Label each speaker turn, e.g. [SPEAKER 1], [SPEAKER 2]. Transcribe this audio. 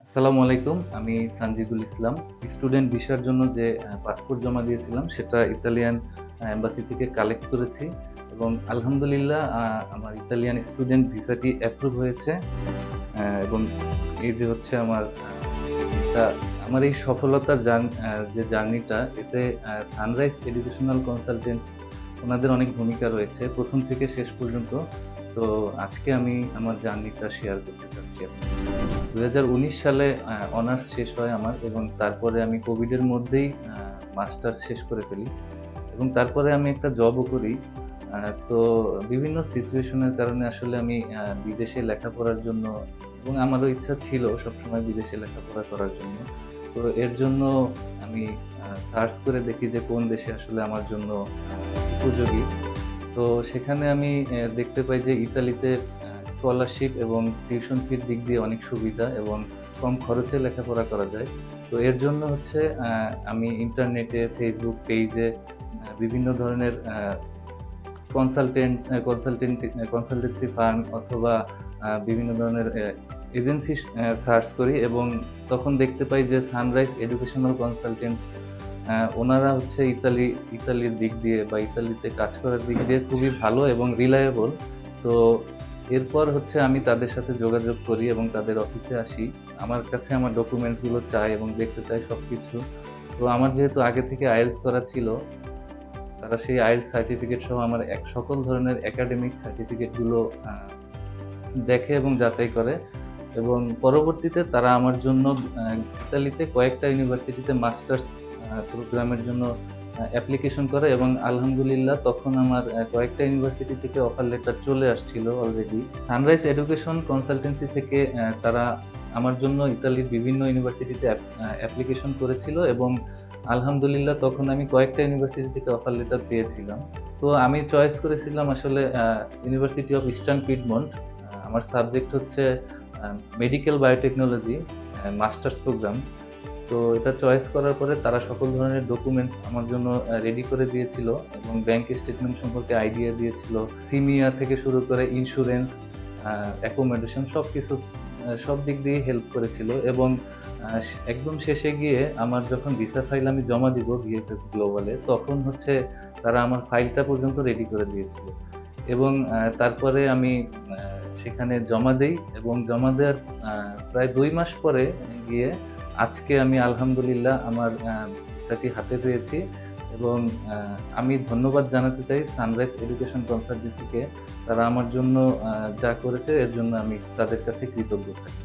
[SPEAKER 1] আসসালামু আলাইকুম। আমি সানজিদুল ইসলাম। স্টুডেন্ট ভিসার জন্য যে পাসপোর্ট জমা দিয়েছিলাম সেটা ইতালিয়ান এম্বাসি থেকে কালেক্ট করেছি এবং আলহামদুলিল্লাহ আমার ইতালিয়ান স্টুডেন্ট ভিসাটি অ্যাপ্রুভ হয়েছে। এবং এই যে হচ্ছে আমার ভিসা, আমার এই সফলতার যে জার্নিটা এতে সানরাইজ এডুকেশনাল কনসালটেন্টস ওনাদের অনেক ভূমিকা রয়েছে ১ম থেকে শেষ পর্যন্ত। তো আজকে আমি আমার জার্নিটা শেয়ার করতে চাচ্ছি আপনার সাথে। ২০১৯ সালে অনার্স শেষ হয় আমার এবং তারপরে আমি কোভিডের মধ্যেই মাস্টার্স শেষ করে ফেলি এবং তারপরে আমি একটা জবও করি। তো বিভিন্ন সিচুয়েশনের কারণে আসলে আমি বিদেশে লেখাপড়ার জন্য এবং আমারও ইচ্ছা ছিল সবসময় বিদেশে লেখাপড়া করার জন্য। তো এর জন্য আমি সার্চ করে দেখি যে কোন দেশে আসলে আমার জন্য উপযোগী। তো সেখানে আমি দেখতে পাই যে ইতালিতে স্কলারশিপ এবং টিউশন ফির দিক দিয়ে অনেক সুবিধা এবং কম খরচে লেখাপড়া করা যায়। তো এর জন্য হচ্ছে আমি ইন্টারনেটে, ফেসবুক পেজে বিভিন্ন ধরনের কনসালটেন্সি ফার্ম অথবা বিভিন্ন ধরনের এজেন্সি সার্চ করি এবং তখন দেখতে পাই যে সানরাইজ এডুকেশনাল কনসালটেন্টস ওনারা হচ্ছে ইতালির দিক দিয়ে বা ইতালিতে কাজ করার দিক দিয়ে খুবই ভালো এবং রিলায়েবল। তো এরপর হচ্ছে আমি তাদের সাথে যোগাযোগ করি এবং তাদের অফিসে আসি। আমার কাছে আমার ডকুমেন্টসগুলো চায় এবং দেখতে চায় সবকিছু। তো আমার যেহেতু আগে থেকে আইএলটিএস করা ছিল, তারা সেই আইএলটিএস সার্টিফিকেট সহ আমার সকল ধরনের একাডেমিক সার্টিফিকেটগুলো আ দেখে এবং যাচাই করে এবং পরবর্তীতে তারা আমার জন্য ইতালিতে কয়েকটা ইউনিভার্সিটিতে মাস্টার্স প্রোগ্রামের জন্য অ্যাপ্লিকেশন করে এবং আলহামদুলিল্লাহ তখন আমার কয়েকটা ইউনিভার্সিটি থেকে অফার লেটার চলে আসছিল অলরেডি। সানরাইজ এডুকেশন কনসালটেন্সি থেকে তারা আমার জন্য ইতালির বিভিন্ন ইউনিভার্সিটিতে অ্যাপ্লিকেশন করেছিল এবং আলহামদুলিল্লাহ তখন আমি কয়েকটা ইউনিভার্সিটি থেকে অফার লেটার পেয়েছিলাম। তো আমি চয়েস করেছিলাম আসলে ইউনিভার্সিটি অফ ইস্টার্ন পিডমন্ট। আমার সাবজেক্ট হচ্ছে মেডিকেল বায়োটেকনোলজি মাস্টার্স প্রোগ্রাম। তো এটা চয়েস করার পরে তারা সকল ধরনের ডকুমেন্টস আমার জন্য রেডি করে দিয়েছিল এবং ব্যাংক স্টেটমেন্ট সম্পর্কে আইডিয়া দিয়েছিল। সিমিয়া থেকে শুরু করে ইন্স্যুরেন্স, অ্যাকোমোডেশন সবকিছু সব দিক দিয়েই হেল্প করেছিল এবং একদম শেষে গিয়ে আমার যখন ভিসা ফাইল আমি জমা দিব ভিএফএস গ্লোবালে, তখন হচ্ছে তারা আমার ফাইলটা পর্যন্ত রেডি করে দিয়েছিল এবং তারপরে আমি সেখানে জমা দেই এবং জমা দেওয়ার প্রায় ২ মাস পরে গিয়ে আজকে আমি আলহামদুলিল্লাহ আমার ভিসাটি হাতে পেয়েছি এবং আমি ধন্যবাদ জানাতে চাই সানরাইজ এডুকেশন কনসালটেন্সিকে। তারা আমার জন্য যা করেছে এর জন্য আমি তাদের কাছে কৃতজ্ঞ থাকি।